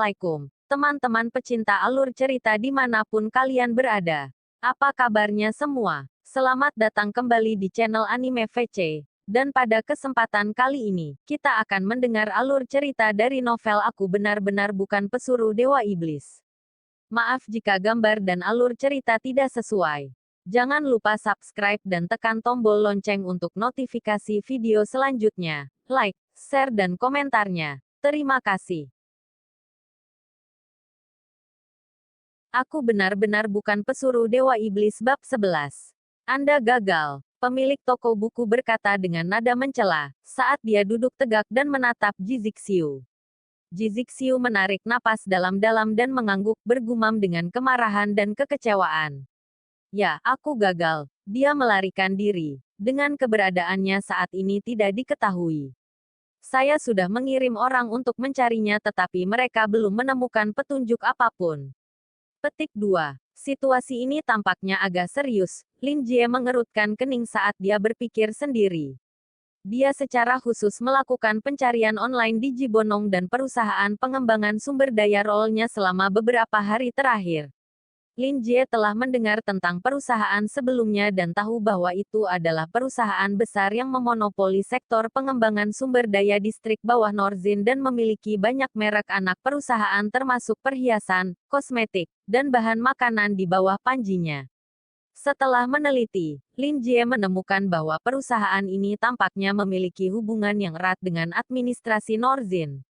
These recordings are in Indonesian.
Assalamualaikum, teman-teman pecinta alur cerita dimanapun kalian berada. Apa kabarnya semua? Selamat datang kembali di channel Anime VC. Dan pada kesempatan kali ini, kita akan mendengar alur cerita dari novel Aku Benar-Benar Bukan Pesuruh Dewa Iblis. Maaf jika gambar dan alur cerita tidak sesuai. Jangan lupa subscribe dan tekan tombol lonceng untuk notifikasi video selanjutnya. Like, share dan komentarnya. Terima kasih. Aku benar-benar bukan pesuruh Dewa Iblis bab 11. Anda gagal. Pemilik toko buku berkata dengan nada mencela, saat dia duduk tegak dan menatap Jizixiu. Jizixiu menarik napas dalam-dalam dan mengangguk bergumam dengan kemarahan dan kekecewaan. Ya, aku gagal. Dia melarikan diri. Dengan keberadaannya saat ini tidak diketahui. Saya sudah mengirim orang untuk mencarinya tetapi mereka belum menemukan petunjuk apapun. Petik 2. Situasi ini tampaknya agak serius. Lin Jie mengerutkan kening saat dia berpikir sendiri. Dia secara khusus melakukan pencarian online di Jibonong dan perusahaan pengembangan sumber daya role-nya selama beberapa hari terakhir. Lin Jie telah mendengar tentang perusahaan sebelumnya dan tahu bahwa itu adalah perusahaan besar yang memonopoli sektor pengembangan sumber daya distrik bawah Norzin dan memiliki banyak merek anak perusahaan termasuk perhiasan, kosmetik, dan bahan makanan di bawah panjinya. Setelah meneliti, Lin Jie menemukan bahwa perusahaan ini tampaknya memiliki hubungan yang erat dengan administrasi Norzin.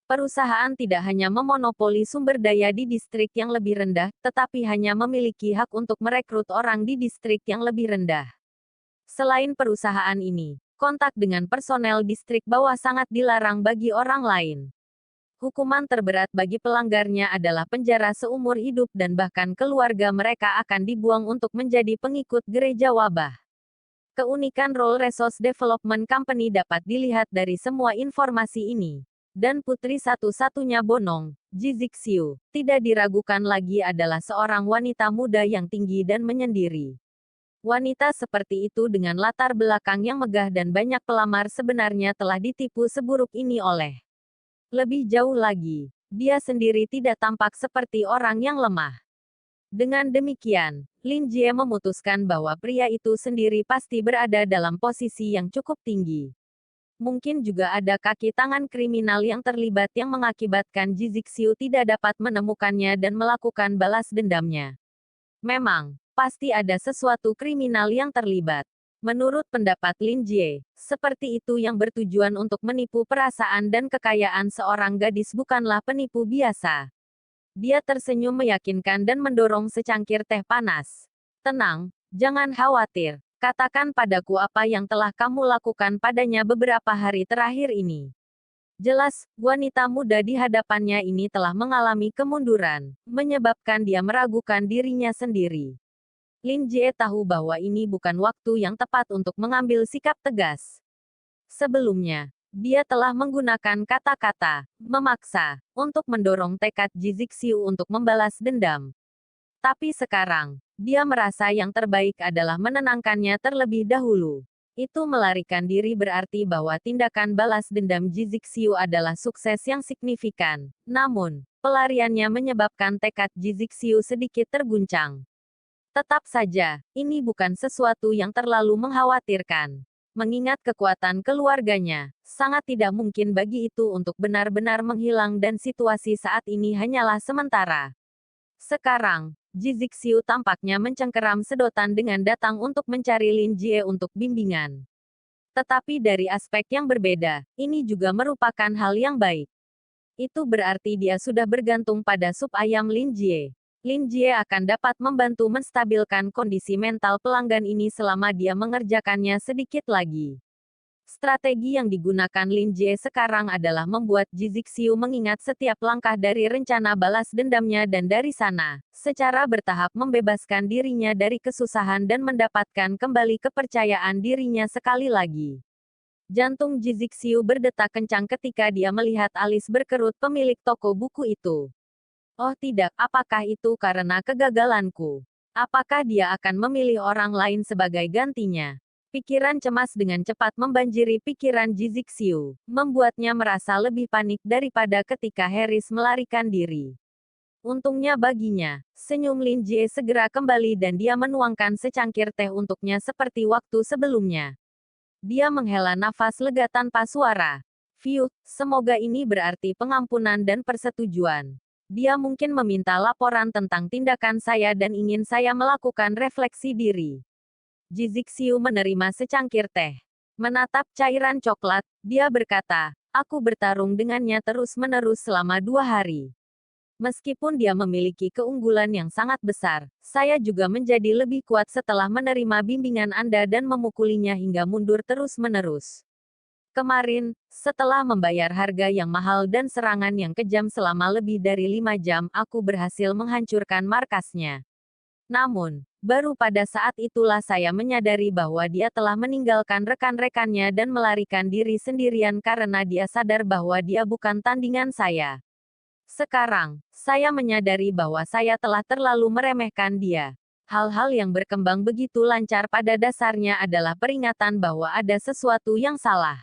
Perusahaan tidak hanya memonopoli sumber daya di distrik yang lebih rendah, tetapi hanya memiliki hak untuk merekrut orang di distrik yang lebih rendah. Selain perusahaan ini, kontak dengan personel distrik bawah sangat dilarang bagi orang lain. Hukuman terberat bagi pelanggarnya adalah penjara seumur hidup dan bahkan keluarga mereka akan dibuang untuk menjadi pengikut gereja wabah. Keunikan Role Resource Development Company dapat dilihat dari semua informasi ini. Dan putri satu-satunya Bonong, Jizixiu, tidak diragukan lagi adalah seorang wanita muda yang tinggi dan menyendiri. Wanita seperti itu dengan latar belakang yang megah dan banyak pelamar sebenarnya telah ditipu seburuk ini oleh. Lebih jauh lagi, dia sendiri tidak tampak seperti orang yang lemah. Dengan demikian, Lin Jie memutuskan bahwa pria itu sendiri pasti berada dalam posisi yang cukup tinggi. Mungkin juga ada kaki tangan kriminal yang terlibat yang mengakibatkan Jizixiu tidak dapat menemukannya dan melakukan balas dendamnya. Memang, pasti ada sesuatu kriminal yang terlibat. Menurut pendapat Lin Jie, seperti itu yang bertujuan untuk menipu perasaan dan kekayaan seorang gadis bukanlah penipu biasa. Dia tersenyum meyakinkan dan mendorong secangkir teh panas. Tenang, jangan khawatir. Katakan padaku apa yang telah kamu lakukan padanya beberapa hari terakhir ini. Jelas, wanita muda di hadapannya ini telah mengalami kemunduran, menyebabkan dia meragukan dirinya sendiri. Lin Jie tahu bahwa ini bukan waktu yang tepat untuk mengambil sikap tegas. Sebelumnya, dia telah menggunakan kata-kata memaksa untuk mendorong tekad Jizixiu untuk membalas dendam. Tapi sekarang, dia merasa yang terbaik adalah menenangkannya terlebih dahulu. Itu melarikan diri berarti bahwa tindakan balas dendam Jizixiu adalah sukses yang signifikan. Namun, pelariannya menyebabkan tekad Jizixiu sedikit terguncang. Tetap saja, ini bukan sesuatu yang terlalu mengkhawatirkan. Mengingat kekuatan keluarganya, sangat tidak mungkin bagi itu untuk benar-benar menghilang dan situasi saat ini hanyalah sementara. Sekarang, Jizixiu tampaknya mencengkeram sedotan dengan datang untuk mencari Lin Jie untuk bimbingan. Tetapi dari aspek yang berbeda, ini juga merupakan hal yang baik. Itu berarti dia sudah bergantung pada sup ayam Lin Jie. Lin Jie akan dapat membantu menstabilkan kondisi mental pelanggan ini selama dia mengerjakannya sedikit lagi. Strategi yang digunakan Lin Jie sekarang adalah membuat Jizixiu mengingat setiap langkah dari rencana balas dendamnya dan dari sana, secara bertahap membebaskan dirinya dari kesusahan dan mendapatkan kembali kepercayaan dirinya sekali lagi. Jantung Jizixiu berdetak kencang ketika dia melihat alis berkerut pemilik toko buku itu. Oh tidak, apakah itu karena kegagalanku? Apakah dia akan memilih orang lain sebagai gantinya? Pikiran cemas dengan cepat membanjiri pikiran Jizixiu, membuatnya merasa lebih panik daripada ketika Harris melarikan diri. Untungnya baginya, senyum Lin Jie segera kembali dan dia menuangkan secangkir teh untuknya seperti waktu sebelumnya. Dia menghela nafas lega tanpa suara. Phew, semoga ini berarti pengampunan dan persetujuan. Dia mungkin meminta laporan tentang tindakan saya dan ingin saya melakukan refleksi diri. Jizixiu menerima secangkir teh. Menatap cairan coklat, dia berkata, aku bertarung dengannya terus-menerus selama 2 hari. Meskipun dia memiliki keunggulan yang sangat besar, saya juga menjadi lebih kuat setelah menerima bimbingan Anda dan memukulinya hingga mundur terus-menerus. Kemarin, setelah membayar harga yang mahal dan serangan yang kejam selama lebih dari 5 jam, aku berhasil menghancurkan markasnya. Namun, baru pada saat itulah saya menyadari bahwa dia telah meninggalkan rekan-rekannya dan melarikan diri sendirian karena dia sadar bahwa dia bukan tandingan saya. Sekarang, saya menyadari bahwa saya telah terlalu meremehkan dia. Hal-hal yang berkembang begitu lancar pada dasarnya adalah peringatan bahwa ada sesuatu yang salah.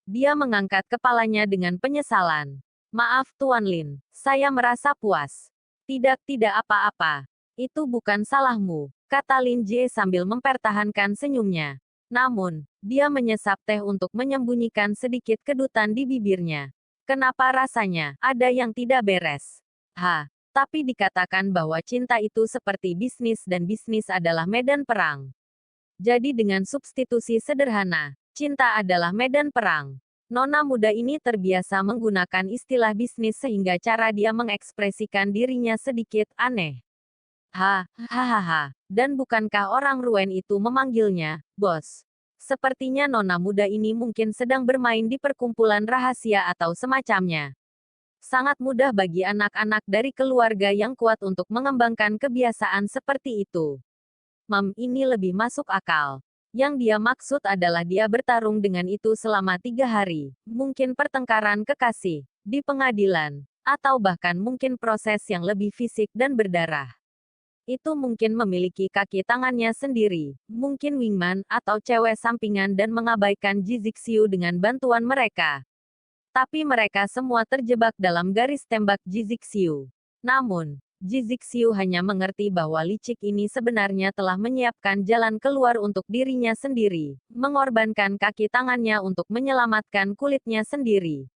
Dia mengangkat kepalanya dengan penyesalan. Maaf Tuan Lin, saya merasa puas. Tidak apa-apa. Itu bukan salahmu, kata Lin Jie sambil mempertahankan senyumnya. Namun, dia menyesap teh untuk menyembunyikan sedikit kedutan di bibirnya. Kenapa rasanya ada yang tidak beres? Tapi dikatakan bahwa cinta itu seperti bisnis dan bisnis adalah medan perang. Jadi dengan substitusi sederhana, cinta adalah medan perang. Nona muda ini terbiasa menggunakan istilah bisnis sehingga cara dia mengekspresikan dirinya sedikit aneh. Hahaha. Dan bukankah orang Ruen itu memanggilnya, bos? Sepertinya nona muda ini mungkin sedang bermain di perkumpulan rahasia atau semacamnya. Sangat mudah bagi anak-anak dari keluarga yang kuat untuk mengembangkan kebiasaan seperti itu. Ini lebih masuk akal. Yang dia maksud adalah dia bertarung dengan itu selama 3 hari. Mungkin pertengkaran kekasih, di pengadilan, atau bahkan mungkin proses yang lebih fisik dan berdarah. Itu mungkin memiliki kaki tangannya sendiri, mungkin wingman atau cewek sampingan dan mengabaikan Jizixiu dengan bantuan mereka. Tapi mereka semua terjebak dalam garis tembak Jizixiu. Namun, Jizixiu hanya mengerti bahwa licik ini sebenarnya telah menyiapkan jalan keluar untuk dirinya sendiri, mengorbankan kaki tangannya untuk menyelamatkan kulitnya sendiri.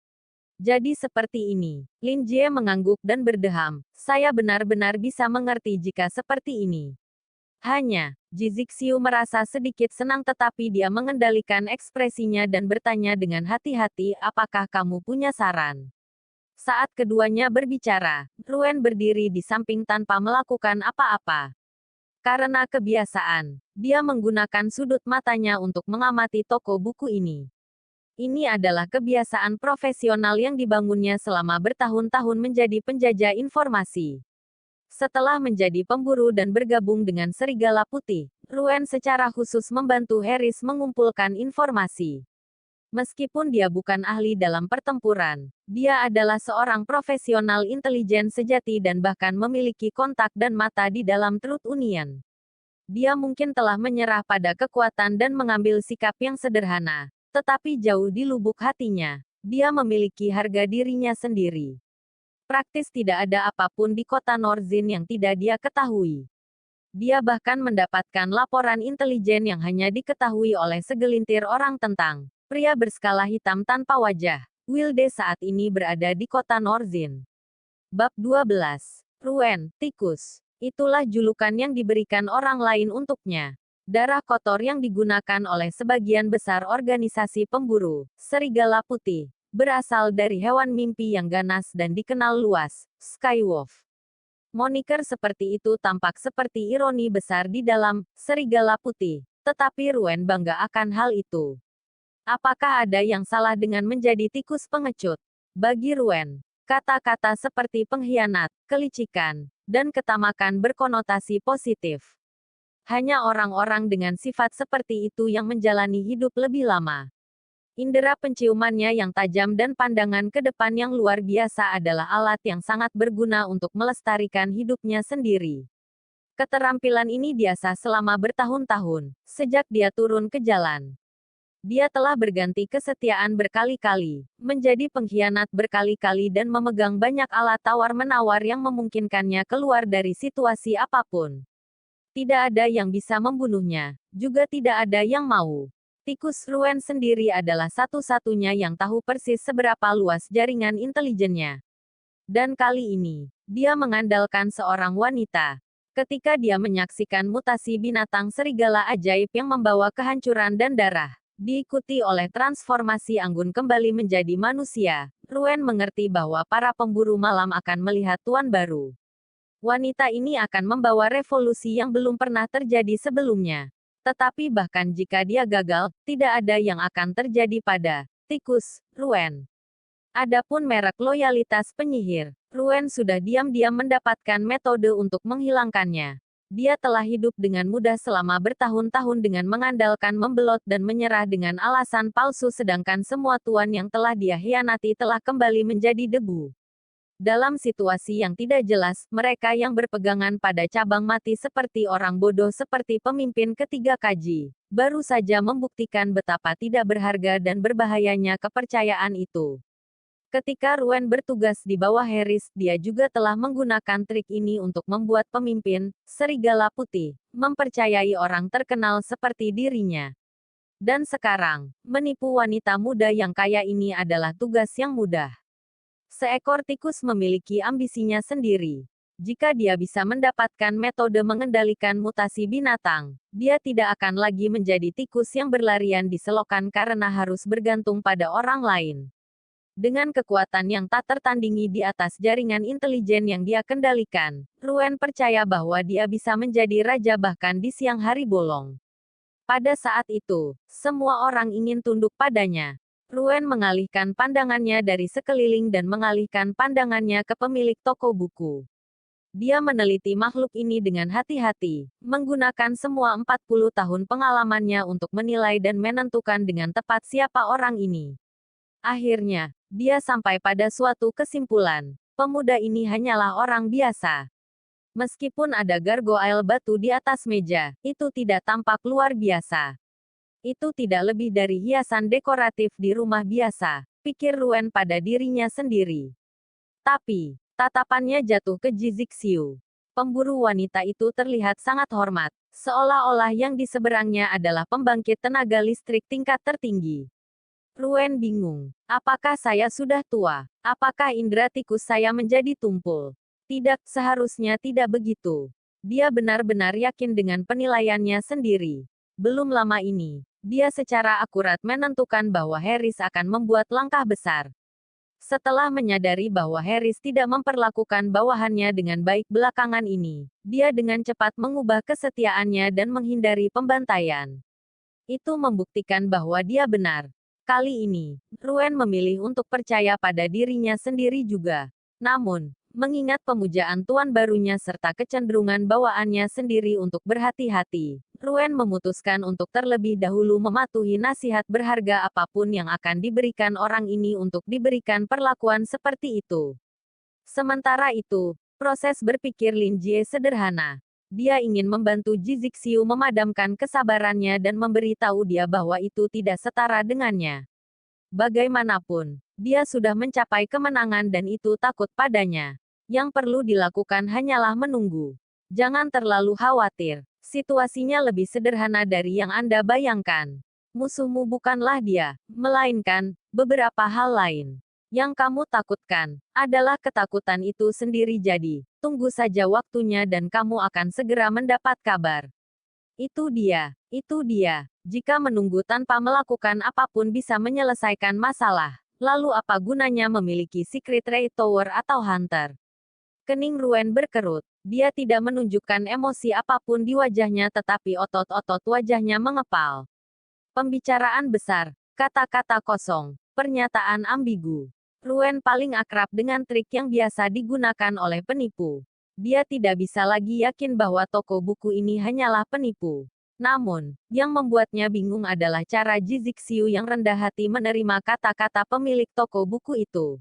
Jadi seperti ini. Lin Jie mengangguk dan berdeham. Saya benar-benar bisa mengerti jika seperti ini. Hanya, Jizixiu merasa sedikit senang tetapi dia mengendalikan ekspresinya dan bertanya dengan hati-hati, apakah kamu punya saran? Saat keduanya berbicara, Ruen berdiri di samping tanpa melakukan apa-apa. Karena kebiasaan, dia menggunakan sudut matanya untuk mengamati toko buku ini. Ini adalah kebiasaan profesional yang dibangunnya selama bertahun-tahun menjadi penjajah informasi. Setelah menjadi pemburu dan bergabung dengan Serigala Putih, Ruen secara khusus membantu Harris mengumpulkan informasi. Meskipun dia bukan ahli dalam pertempuran, dia adalah seorang profesional intelijen sejati dan bahkan memiliki kontak dan mata di dalam Truth Union. Dia mungkin telah menyerah pada kekuatan dan mengambil sikap yang sederhana. Tetapi jauh di lubuk hatinya, dia memiliki harga dirinya sendiri. Praktis tidak ada apapun di kota Norzin yang tidak dia ketahui. Dia bahkan mendapatkan laporan intelijen yang hanya diketahui oleh segelintir orang tentang pria berskala hitam tanpa wajah. Wilde saat ini berada di kota Norzin. Bab 12. Ruen, tikus. Itulah julukan yang diberikan orang lain untuknya. Darah kotor yang digunakan oleh sebagian besar organisasi pemburu, Serigala Putih, berasal dari hewan mimpi yang ganas dan dikenal luas, Skywolf. Moniker seperti itu tampak seperti ironi besar di dalam Serigala Putih, tetapi Ruen bangga akan hal itu. Apakah ada yang salah dengan menjadi tikus pengecut? Bagi Ruen, kata-kata seperti pengkhianat, kelicikan, dan ketamakan berkonotasi positif. Hanya orang-orang dengan sifat seperti itu yang menjalani hidup lebih lama. Indera penciumannya yang tajam dan pandangan ke depan yang luar biasa adalah alat yang sangat berguna untuk melestarikan hidupnya sendiri. Keterampilan ini biasa selama bertahun-tahun, sejak dia turun ke jalan. Dia telah berganti kesetiaan berkali-kali, menjadi pengkhianat berkali-kali dan memegang banyak alat tawar-menawar yang memungkinkannya keluar dari situasi apapun. Tidak ada yang bisa membunuhnya, juga tidak ada yang mau. Tikus Ruen sendiri adalah satu-satunya yang tahu persis seberapa luas jaringan intelijennya. Dan kali ini, dia mengandalkan seorang wanita. Ketika dia menyaksikan mutasi binatang serigala ajaib yang membawa kehancuran dan darah, diikuti oleh transformasi anggun kembali menjadi manusia, Ruen mengerti bahwa para pemburu malam akan melihat tuan baru. Wanita ini akan membawa revolusi yang belum pernah terjadi sebelumnya. Tetapi bahkan jika dia gagal, tidak ada yang akan terjadi pada tikus Ruen. Adapun merek loyalitas penyihir, Ruen sudah diam-diam mendapatkan metode untuk menghilangkannya. Dia telah hidup dengan mudah selama bertahun-tahun dengan mengandalkan membelot dan menyerah dengan alasan palsu sedangkan semua tuan yang telah dia hianati telah kembali menjadi debu. Dalam situasi yang tidak jelas, mereka yang berpegangan pada cabang mati seperti orang bodoh seperti pemimpin ketiga Kaji, baru saja membuktikan betapa tidak berharga dan berbahayanya kepercayaan itu. Ketika Ruen bertugas di bawah Harris, dia juga telah menggunakan trik ini untuk membuat pemimpin, Serigala Putih, mempercayai orang terkenal seperti dirinya. Dan sekarang, menipu wanita muda yang kaya ini adalah tugas yang mudah. Seekor tikus memiliki ambisinya sendiri. Jika dia bisa mendapatkan metode mengendalikan mutasi binatang, dia tidak akan lagi menjadi tikus yang berlarian di selokan karena harus bergantung pada orang lain. Dengan kekuatan yang tak tertandingi di atas jaringan intelijen yang dia kendalikan, Ruen percaya bahwa dia bisa menjadi raja bahkan di siang hari bolong. Pada saat itu, semua orang ingin tunduk padanya. Ruen mengalihkan pandangannya dari sekeliling dan mengalihkan pandangannya ke pemilik toko buku. Dia meneliti makhluk ini dengan hati-hati, menggunakan semua 40 tahun pengalamannya untuk menilai dan menentukan dengan tepat siapa orang ini. Akhirnya, dia sampai pada suatu kesimpulan. Pemuda ini hanyalah orang biasa. Meskipun ada gargoyle batu di atas meja, itu tidak tampak luar biasa. Itu tidak lebih dari hiasan dekoratif di rumah biasa, pikir Ruen pada dirinya sendiri. Tapi, tatapannya jatuh ke Jizixiu. Pemburu wanita itu terlihat sangat hormat, seolah-olah yang di seberangnya adalah pembangkit tenaga listrik tingkat tertinggi. Ruen bingung. Apakah saya sudah tua? Apakah indera tikus saya menjadi tumpul? Tidak, seharusnya tidak begitu. Dia benar-benar yakin dengan penilaiannya sendiri. Belum lama ini, dia secara akurat menentukan bahwa Harris akan membuat langkah besar. Setelah menyadari bahwa Harris tidak memperlakukan bawahannya dengan baik belakangan ini, dia dengan cepat mengubah kesetiaannya dan menghindari pembantaian. Itu membuktikan bahwa dia benar. Kali ini, Ruen memilih untuk percaya pada dirinya sendiri juga. Namun, mengingat pemujaan tuan barunya serta kecenderungan bawaannya sendiri untuk berhati-hati, Ruen memutuskan untuk terlebih dahulu mematuhi nasihat berharga apapun yang akan diberikan orang ini untuk diberikan perlakuan seperti itu. Sementara itu, proses berpikir Lin Jie sederhana. Dia ingin membantu Jizixiu memadamkan kesabarannya dan memberitahu dia bahwa itu tidak setara dengannya. Bagaimanapun, dia sudah mencapai kemenangan dan itu takut padanya. Yang perlu dilakukan hanyalah menunggu. Jangan terlalu khawatir. Situasinya lebih sederhana dari yang Anda bayangkan. Musuhmu bukanlah dia, melainkan beberapa hal lain. Yang kamu takutkan adalah ketakutan itu sendiri jadi, tunggu saja waktunya dan kamu akan segera mendapat kabar. Itu dia, itu dia. Jika menunggu tanpa melakukan apapun bisa menyelesaikan masalah, lalu apa gunanya memiliki Secret Ray Tower atau Hunter? Kening Ruen berkerut. Dia tidak menunjukkan emosi apapun di wajahnya tetapi otot-otot wajahnya mengepal. Pembicaraan besar, kata-kata kosong, pernyataan ambigu. Ruen paling akrab dengan trik yang biasa digunakan oleh penipu. Dia tidak bisa lagi yakin bahwa toko buku ini hanyalah penipu. Namun, yang membuatnya bingung adalah cara Jizixiu yang rendah hati menerima kata-kata pemilik toko buku itu.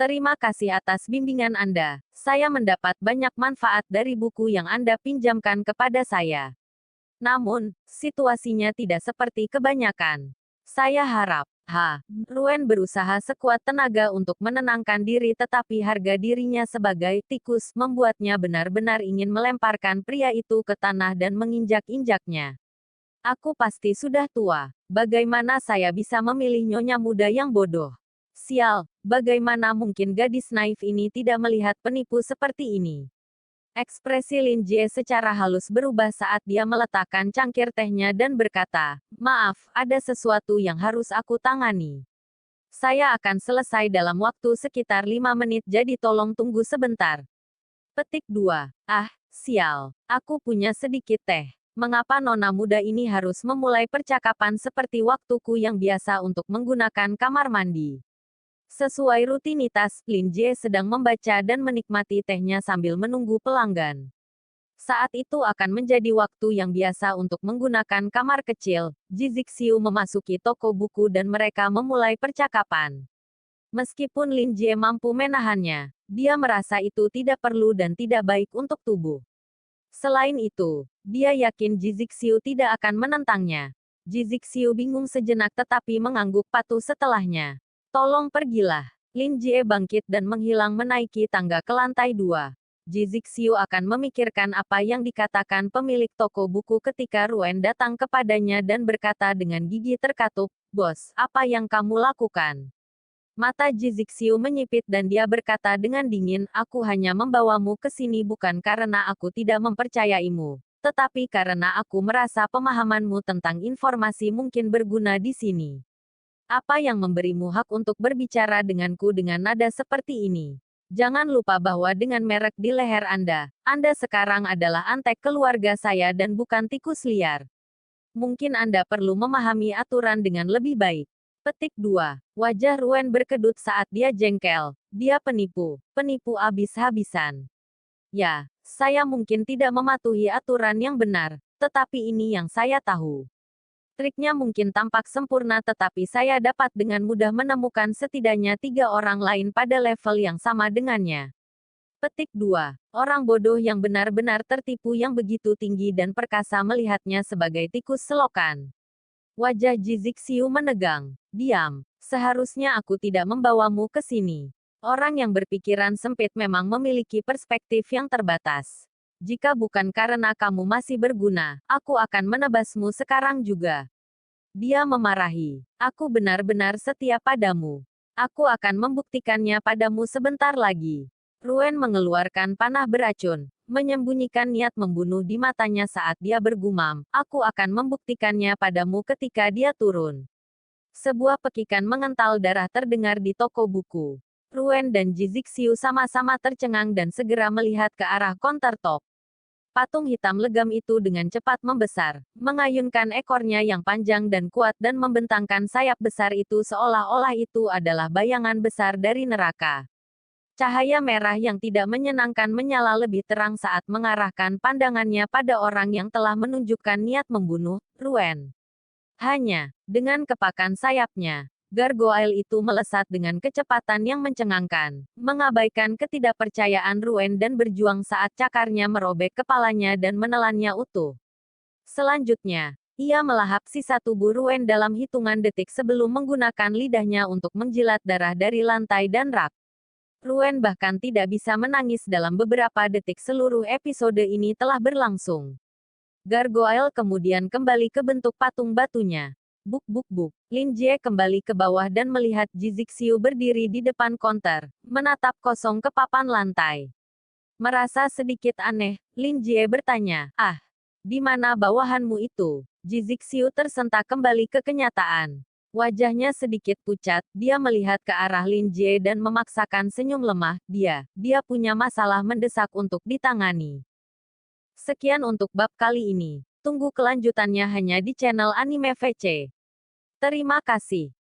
Terima kasih atas bimbingan Anda. Saya mendapat banyak manfaat dari buku yang Anda pinjamkan kepada saya. Namun, situasinya tidak seperti kebanyakan. Saya harap, Ruen berusaha sekuat tenaga untuk menenangkan diri tetapi harga dirinya sebagai tikus membuatnya benar-benar ingin melemparkan pria itu ke tanah dan menginjak-injaknya. Aku pasti sudah tua. Bagaimana saya bisa memilih nyonya muda yang bodoh? Sial, bagaimana mungkin gadis naif ini tidak melihat penipu seperti ini? Ekspresi Lin Jie secara halus berubah saat dia meletakkan cangkir tehnya dan berkata, "Maaf, ada sesuatu yang harus aku tangani. Saya akan selesai dalam waktu sekitar 5 menit jadi tolong tunggu sebentar." Petik 2. Ah, sial. Aku punya sedikit teh. Mengapa nona muda ini harus memulai percakapan seperti waktuku yang biasa untuk menggunakan kamar mandi? Sesuai rutinitas, Lin Jie sedang membaca dan menikmati tehnya sambil menunggu pelanggan. Saat itu akan menjadi waktu yang biasa untuk menggunakan kamar kecil. Ji Zixiu memasuki toko buku dan mereka memulai percakapan. Meskipun Lin Jie mampu menahannya, dia merasa itu tidak perlu dan tidak baik untuk tubuh. Selain itu, dia yakin Ji Zixiu tidak akan menentangnya. Ji Zixiu bingung sejenak tetapi mengangguk patuh setelahnya. Tolong pergilah. Lin Jie bangkit dan menghilang menaiki tangga ke lantai 2. Ji Zixiu akan memikirkan apa yang dikatakan pemilik toko buku ketika Ruen datang kepadanya dan berkata dengan gigi terkatup, "Bos, apa yang kamu lakukan?" Mata Ji Zixiu menyipit dan dia berkata dengan dingin, "Aku hanya membawamu ke sini bukan karena aku tidak mempercayaimu, tetapi karena aku merasa pemahamanmu tentang informasi mungkin berguna di sini. Apa yang memberimu hak untuk berbicara denganku dengan nada seperti ini? Jangan lupa bahwa dengan merek di leher Anda sekarang adalah antek keluarga saya dan bukan tikus liar. Mungkin Anda perlu memahami aturan dengan lebih baik." Petik 2. Wajah Ruen berkedut saat dia jengkel. Dia penipu. Penipu habis-habisan. Ya, saya mungkin tidak mematuhi aturan yang benar, tetapi ini yang saya tahu. Triknya mungkin tampak sempurna tetapi saya dapat dengan mudah menemukan setidaknya 3 orang lain pada level yang sama dengannya. Petik 2. Orang bodoh yang benar-benar tertipu yang begitu tinggi dan perkasa melihatnya sebagai tikus selokan. Wajah Ji Zixiu menegang. Diam. Seharusnya aku tidak membawamu ke sini. Orang yang berpikiran sempit memang memiliki perspektif yang terbatas. Jika bukan karena kamu masih berguna, aku akan menebasmu sekarang juga. Dia memarahi. Aku benar-benar setia padamu. Aku akan membuktikannya padamu sebentar lagi. Ruen mengeluarkan panah beracun, menyembunyikan niat membunuh di matanya saat dia bergumam, "Aku akan membuktikannya padamu ketika dia turun." Sebuah pekikan mengental darah terdengar di toko buku. Ruen dan Ji Zixiu sama-sama tercengang dan segera melihat ke arah countertop. Patung hitam legam itu dengan cepat membesar, mengayunkan ekornya yang panjang dan kuat dan membentangkan sayap besar itu seolah-olah itu adalah bayangan besar dari neraka. Cahaya merah yang tidak menyenangkan menyala lebih terang saat mengarahkan pandangannya pada orang yang telah menunjukkan niat membunuh, Ruen. Hanya, dengan kepakan sayapnya, gargoyle itu melesat dengan kecepatan yang mencengangkan, mengabaikan ketidakpercayaan Ruen dan berjuang saat cakarnya merobek kepalanya dan menelannya utuh. Selanjutnya, ia melahap sisa tubuh Ruen dalam hitungan detik sebelum menggunakan lidahnya untuk menjilat darah dari lantai dan rak. Ruen bahkan tidak bisa menangis dalam beberapa detik. Seluruh episode ini telah berlangsung. Gargoyle kemudian kembali ke bentuk patung batunya. Buk buk buk. Lin Jie kembali ke bawah dan melihat Ji Zixiu berdiri di depan konter, menatap kosong ke papan lantai. Merasa sedikit aneh, Lin Jie bertanya, "Ah, di mana bawahanmu itu?" Ji Zixiu tersentak kembali ke kenyataan. Wajahnya sedikit pucat, dia melihat ke arah Lin Jie dan memaksakan senyum lemah. Dia punya masalah mendesak untuk ditangani. Sekian untuk bab kali ini. Tunggu kelanjutannya hanya di channel Anime VC. Terima kasih.